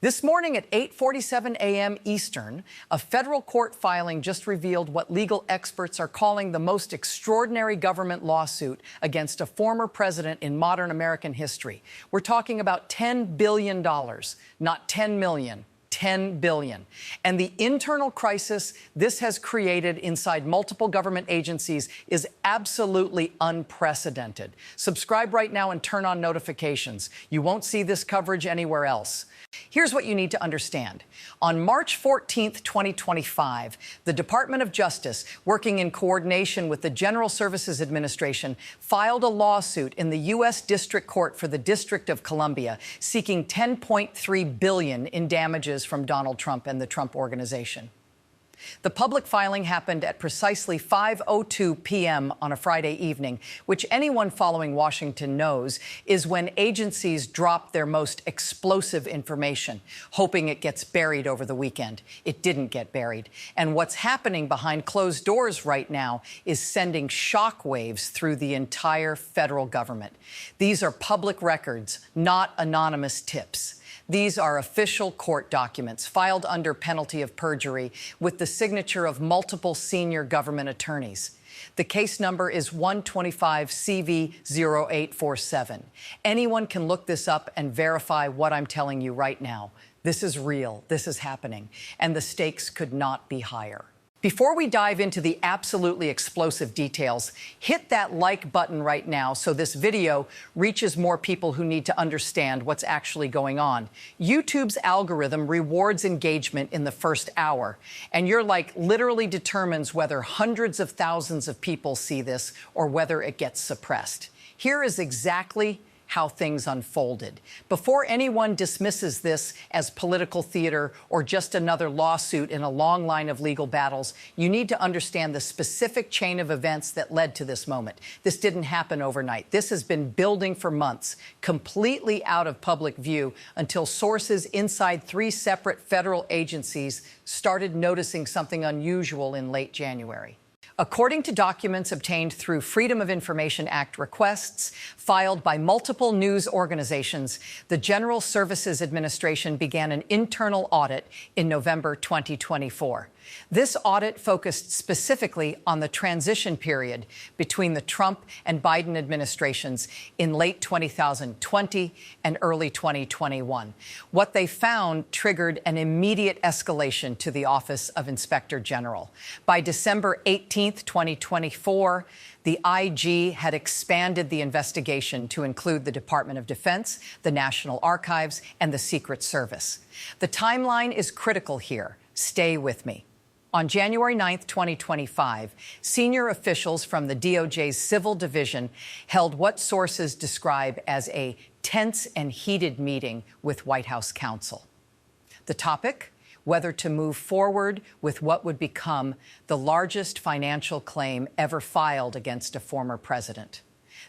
This morning at 8:47 a.m. Eastern, a federal court filing just revealed what legal experts are calling the most extraordinary government lawsuit against a former president in modern American history. We're talking about $10 billion, not 10 million. 10 billion. And the internal crisis this has created inside multiple government agencies is absolutely unprecedented. Subscribe right now and turn on notifications. You won't see this coverage anywhere else. Here's what you need to understand. On March 14th, 2025, the Department of Justice, working in coordination with the General Services Administration, filed a lawsuit in the U.S. District Court for the District of Columbia, seeking $10.3 billion in damages from Donald Trump and the Trump Organization. The public filing happened at precisely 5:02 p.m. on a Friday evening, which anyone following Washington knows is when agencies drop their most explosive information, hoping it gets buried over the weekend. It didn't get buried. And what's happening behind closed doors right now is sending shockwaves through the entire federal government. These are public records, not anonymous tips. These are official court documents filed under penalty of perjury with the signature of multiple senior government attorneys. The case number is 125 CV0847. Anyone can look this up and verify what I'm telling you right now. This is real. This is happening. And the stakes could not be higher. Before we dive into the absolutely explosive details, hit that like button right now so this video reaches more people who need to understand what's actually going on. YouTube's algorithm rewards engagement in the first hour, and your like literally determines whether hundreds of thousands of people see this or whether it gets suppressed. Here is exactly how things unfolded. Before anyone dismisses this as political theater or just another lawsuit in a long line of legal battles, you need to understand the specific chain of events that led to this moment. This didn't happen overnight. This has been building for months, completely out of public view, until sources inside 3 separate federal agencies started noticing something unusual in late January. According to documents obtained through Freedom of Information Act requests filed by multiple news organizations, the General Services Administration began an internal audit in November 2024. This audit focused specifically on the transition period between the Trump and Biden administrations in late 2020 and early 2021. What they found triggered an immediate escalation to the Office of Inspector General. By December 18th, 2024, the IG had expanded the investigation to include the Department of Defense, the National Archives, and the Secret Service. The timeline is critical here. Stay with me. On January 9th, 2025, senior officials from the DOJ's Civil Division held what sources describe as a tense and heated meeting with White House counsel. The topic? Whether to move forward with what would become the largest financial claim ever filed against a former president.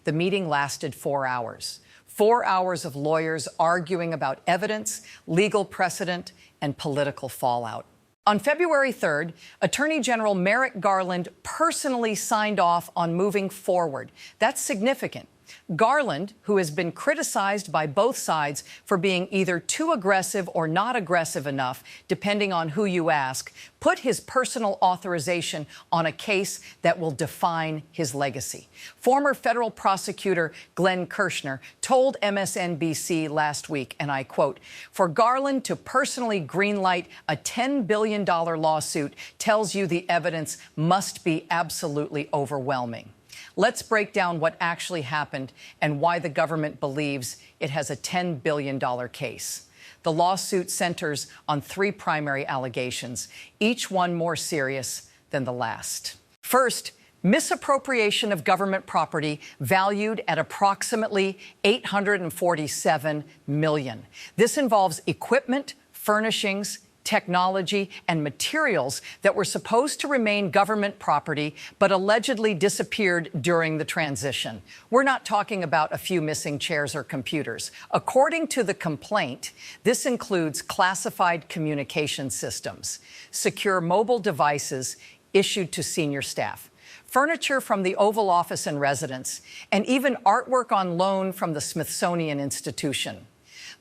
The meeting lasted 4 hours. 4 hours of lawyers arguing about evidence, legal precedent, and political fallout. On February 3rd, Attorney General Merrick Garland personally signed off on moving forward. That's significant. Garland, who has been criticized by both sides for being either too aggressive or not aggressive enough, depending on who you ask, put his personal authorization on a case that will define his legacy. Former federal prosecutor Glenn Kirshner told MSNBC last week, and I quote, "For Garland to personally greenlight a $10 billion lawsuit tells you the evidence must be absolutely overwhelming." Let's break down what actually happened and why the government believes it has a $10 billion case. The lawsuit centers on 3 primary allegations, each one more serious than the last. First, misappropriation of government property valued at approximately $847 million. This involves equipment, furnishings, technology, and materials that were supposed to remain government property but allegedly disappeared during the transition. We're not talking about a few missing chairs or computers. According to the complaint, this includes classified communication systems, secure mobile devices issued to senior staff, furniture from the Oval Office and residence, and even artwork on loan from the Smithsonian Institution.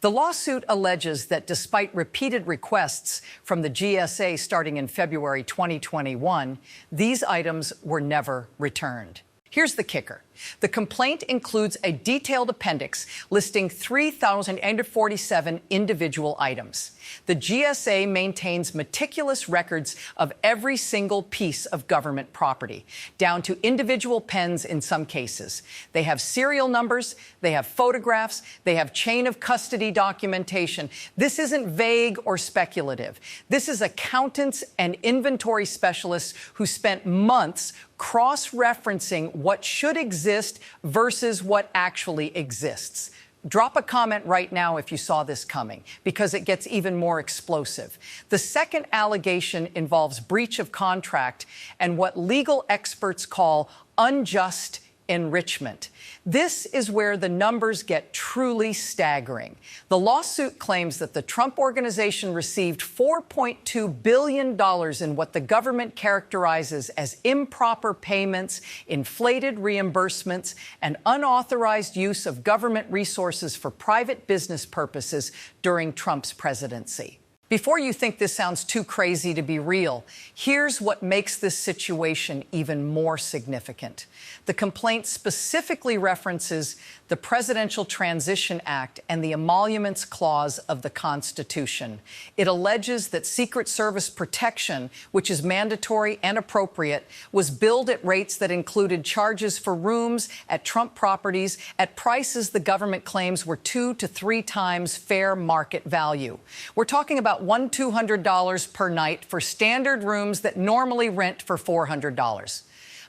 The lawsuit alleges that despite repeated requests from the GSA starting in February 2021, these items were never returned. Here's the kicker. The complaint includes a detailed appendix listing 3,847 individual items. The GSA maintains meticulous records of every single piece of government property, down to individual pens in some cases. They have serial numbers, they have photographs, they have chain of custody documentation. This isn't vague or speculative. This is accountants and inventory specialists who spent months cross-referencing what should exist versus what actually exists. Drop a comment right now if you saw this coming, because it gets even more explosive. The second allegation involves breach of contract and what legal experts call unjust enrichment. This is where the numbers get truly staggering. The lawsuit claims that the Trump Organization received $4.2 billion in what the government characterizes as improper payments, inflated reimbursements, and unauthorized use of government resources for private business purposes during Trump's presidency. Before you think this sounds too crazy to be real, here's what makes this situation even more significant. The complaint specifically references the Presidential Transition Act and the Emoluments Clause of the Constitution. It alleges that Secret Service protection, which is mandatory and appropriate, was billed at rates that included charges for rooms at Trump properties at prices the government claims were 2 to 3 times fair market value. We're talking about $200 per night for standard rooms that normally rent for $400.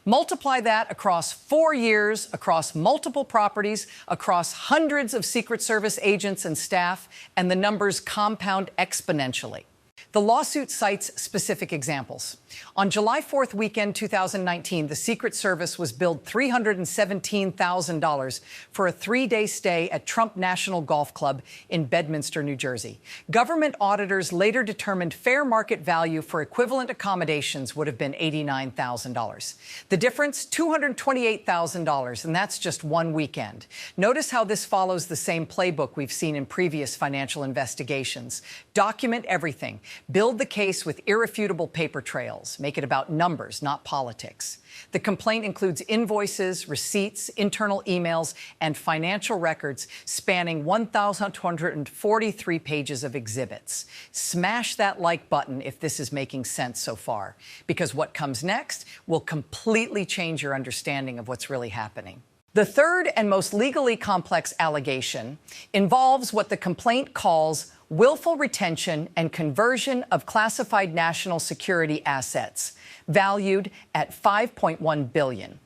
Multiply that across 4 years, across multiple properties, across hundreds of Secret Service agents and staff, and the numbers compound exponentially. The lawsuit cites specific examples. On July 4th weekend 2019, the Secret Service was billed $317,000 for a 3-day stay at Trump National Golf Club in Bedminster, New Jersey. Government auditors later determined fair market value for equivalent accommodations would have been $89,000. The difference, $228,000, and that's just one weekend. Notice how this follows the same playbook we've seen in previous financial investigations. Document everything. Build the case with irrefutable paper trails. Make it about numbers, not politics. The complaint includes invoices, receipts, internal emails, and financial records spanning 1,243 pages of exhibits. Smash that like button if this is making sense so far, because what comes next will completely change your understanding of what's really happening. The third and most legally complex allegation involves what the complaint calls willful retention and conversion of classified national security assets, valued at $5.1 billion.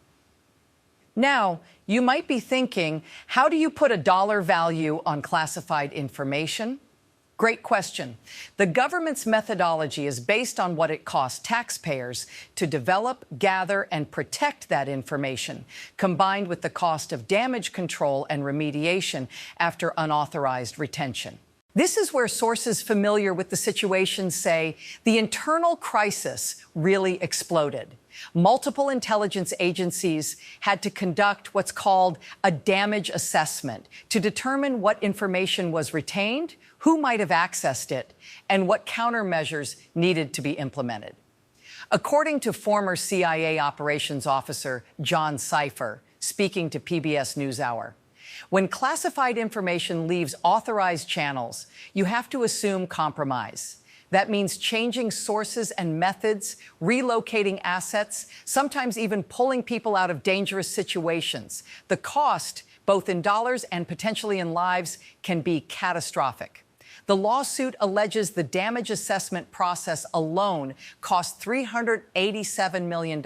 Now, you might be thinking, how do you put a dollar value on classified information? Great question. The government's methodology is based on what it costs taxpayers to develop, gather, and protect that information, combined with the cost of damage control and remediation after unauthorized retention. This is where sources familiar with the situation say the internal crisis really exploded. Multiple intelligence agencies had to conduct what's called a damage assessment to determine what information was retained, who might have accessed it, and what countermeasures needed to be implemented. According to former CIA operations officer John Cipher, speaking to PBS NewsHour, when classified information leaves authorized channels, you have to assume compromise. That means changing sources and methods, relocating assets, sometimes even pulling people out of dangerous situations. The cost, both in dollars and potentially in lives, can be catastrophic. The lawsuit alleges the damage assessment process alone cost $387 million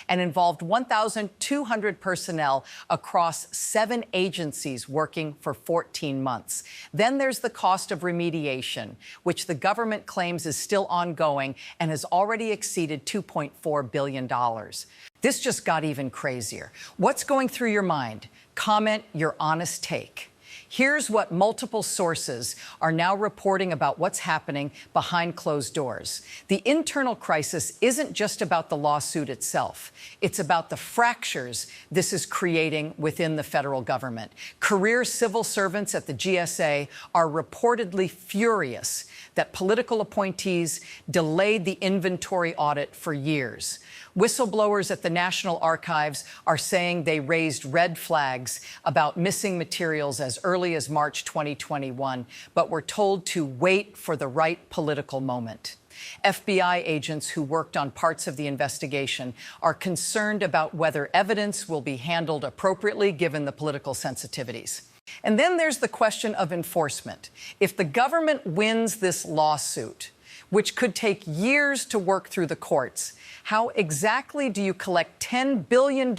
and involved 1,200 personnel across 7 agencies working for 14 months. Then there's the cost of remediation, which the government claims is still ongoing and has already exceeded $2.4 billion. This just got even crazier. What's going through your mind? Comment your honest take. Here's what multiple sources are now reporting about what's happening behind closed doors. The internal crisis isn't just about the lawsuit itself. It's about the fractures this is creating within the federal government. Career civil servants at the GSA are reportedly furious that political appointees delayed the inventory audit for years. Whistleblowers at the National Archives are saying they raised red flags about missing materials as early as March 2021, but were told to wait for the right political moment. FBI agents who worked on parts of the investigation are concerned about whether evidence will be handled appropriately given the political sensitivities. And then there's the question of enforcement. If the government wins this lawsuit, which could take years to work through the courts, how exactly do you collect $10 billion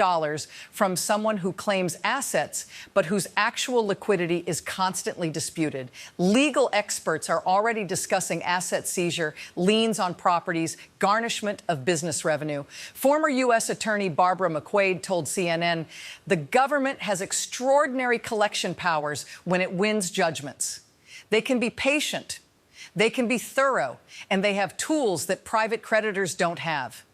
from someone who claims assets, but whose actual liquidity is constantly disputed? Legal experts are already discussing asset seizure, liens on properties, garnishment of business revenue. Former U.S. Attorney Barbara McQuade told CNN the government has extraordinary collection powers when it wins judgments. They can be patient. They can be thorough, and they have tools that private creditors don't have.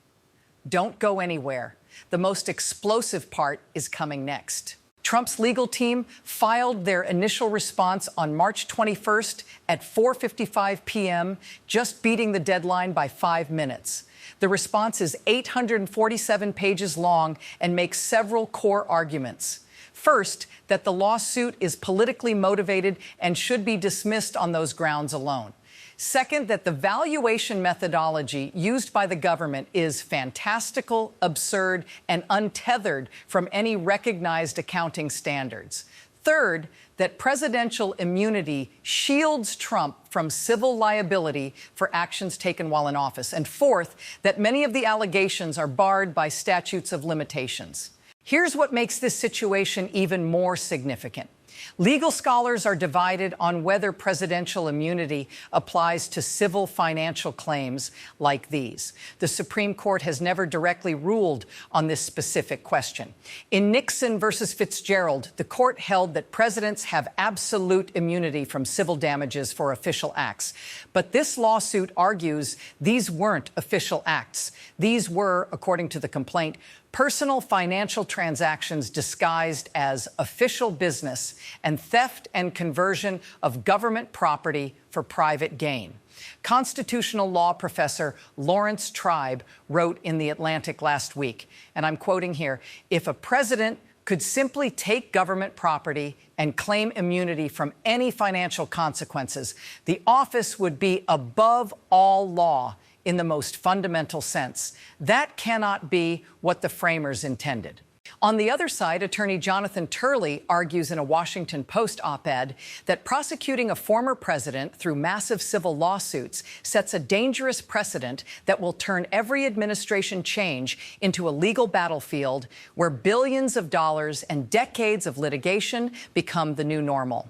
Don't go anywhere. The most explosive part is coming next. Trump's legal team filed their initial response on March 21st at 4:55 p.m., just beating the deadline by 5 minutes. The response is 847 pages long and makes several core arguments. First, that the lawsuit is politically motivated and should be dismissed on those grounds alone. Second, that the valuation methodology used by the government is fantastical, absurd, and untethered from any recognized accounting standards. Third, that presidential immunity shields Trump from civil liability for actions taken while in office. And fourth, that many of the allegations are barred by statutes of limitations. Here's what makes this situation even more significant. Legal scholars are divided on whether presidential immunity applies to civil financial claims like these. The Supreme Court has never directly ruled on this specific question. In Nixon versus Fitzgerald, the court held that presidents have absolute immunity from civil damages for official acts. But this lawsuit argues these weren't official acts. These were, according to the complaint, personal financial transactions disguised as official business and theft and conversion of government property for private gain. Constitutional law professor Lawrence Tribe wrote in The Atlantic last week, and I'm quoting here, "If a president could simply take government property and claim immunity from any financial consequences, the office would be above all law in the most fundamental sense. That cannot be what the framers intended." On the other side, attorney Jonathan Turley argues in a Washington Post op-ed that prosecuting a former president through massive civil lawsuits sets a dangerous precedent that will turn every administration change into a legal battlefield where billions of dollars and decades of litigation become the new normal.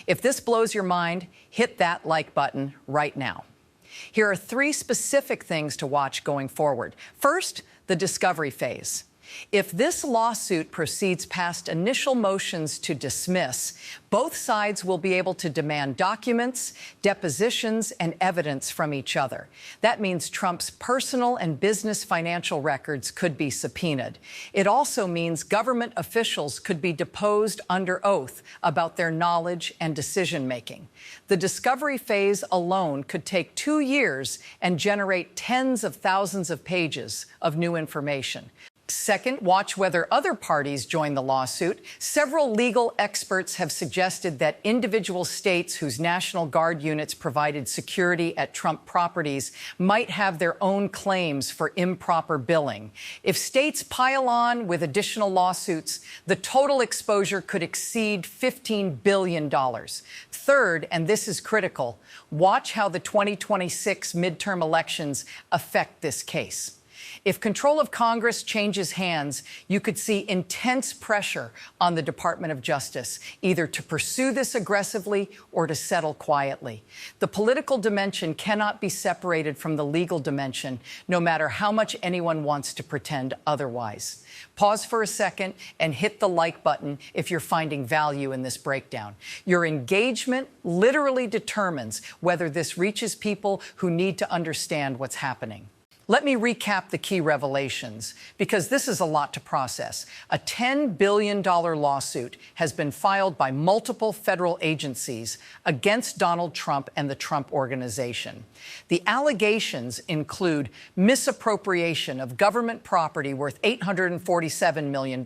If this blows your mind, hit that like button right now. Here are 3 specific things to watch going forward. First, the discovery phase. If this lawsuit proceeds past initial motions to dismiss, both sides will be able to demand documents, depositions, and evidence from each other. That means Trump's personal and business financial records could be subpoenaed. It also means government officials could be deposed under oath about their knowledge and decision-making. The discovery phase alone could take 2 years and generate tens of thousands of pages of new information. Second, watch whether other parties join the lawsuit. Several legal experts have suggested that individual states whose National Guard units provided security at Trump properties might have their own claims for improper billing. If states pile on with additional lawsuits, the total exposure could exceed $15 billion. Third, and this is critical, watch how the 2026 midterm elections affect this case. If control of Congress changes hands, you could see intense pressure on the Department of Justice, either to pursue this aggressively or to settle quietly. The political dimension cannot be separated from the legal dimension, no matter how much anyone wants to pretend otherwise. Pause for a second and hit the like button if you're finding value in this breakdown. Your engagement literally determines whether this reaches people who need to understand what's happening. Let me recap the key revelations, because this is a lot to process. A $10 billion lawsuit has been filed by multiple federal agencies against Donald Trump and the Trump Organization. The allegations include misappropriation of government property worth $847 million,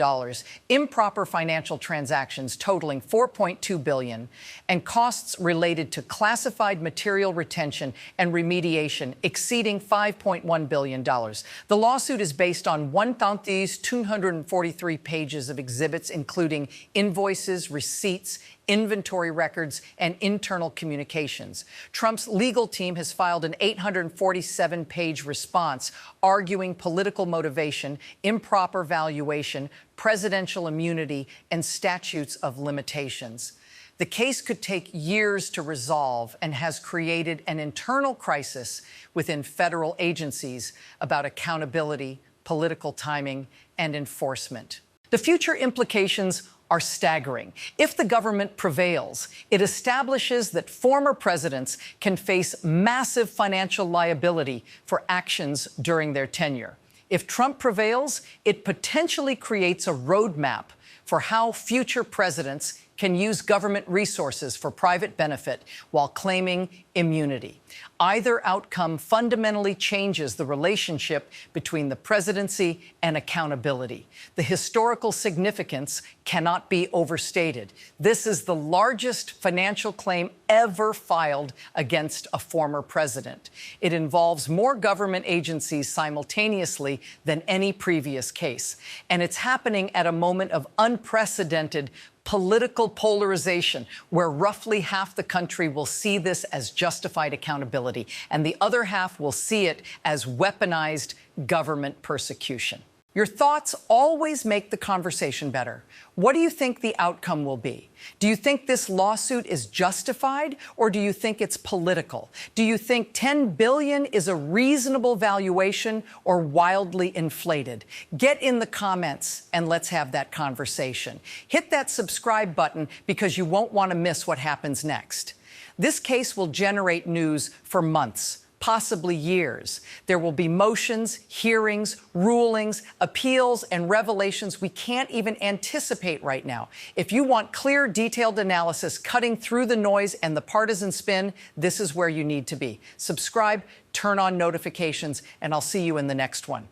improper financial transactions totaling $4.2 billion, and costs related to classified material retention and remediation exceeding $5.1 billion. The lawsuit is based on 1,243 pages of exhibits, including invoices, receipts, inventory records, and internal communications. Trump's legal team has filed an 847-page response arguing political motivation, improper valuation, presidential immunity, and statutes of limitations. The case could take years to resolve and has created an internal crisis within federal agencies about accountability, political timing, and enforcement. The future implications are staggering. If the government prevails, it establishes that former presidents can face massive financial liability for actions during their tenure. If Trump prevails, it potentially creates a roadmap for how future presidents can use government resources for private benefit while claiming immunity. Either outcome fundamentally changes the relationship between the presidency and accountability. The historical significance cannot be overstated. This is the largest financial claim ever filed against a former president. It involves more government agencies simultaneously than any previous case. And it's happening at a moment of unprecedented political polarization, where roughly half the country will see this as justified accountability, and the other half will see it as weaponized government persecution. Your thoughts always make the conversation better. What do you think the outcome will be? Do you think this lawsuit is justified, or do you think it's political? Do you think $10 billion is a reasonable valuation or wildly inflated? Get in the comments and let's have that conversation. Hit that subscribe button because you won't want to miss what happens next. This case will generate news for months, possibly years. There will be motions, hearings, rulings, appeals, and revelations we can't even anticipate right now. If you want clear, detailed analysis cutting through the noise and the partisan spin, this is where you need to be. Subscribe, turn on notifications, and I'll see you in the next one.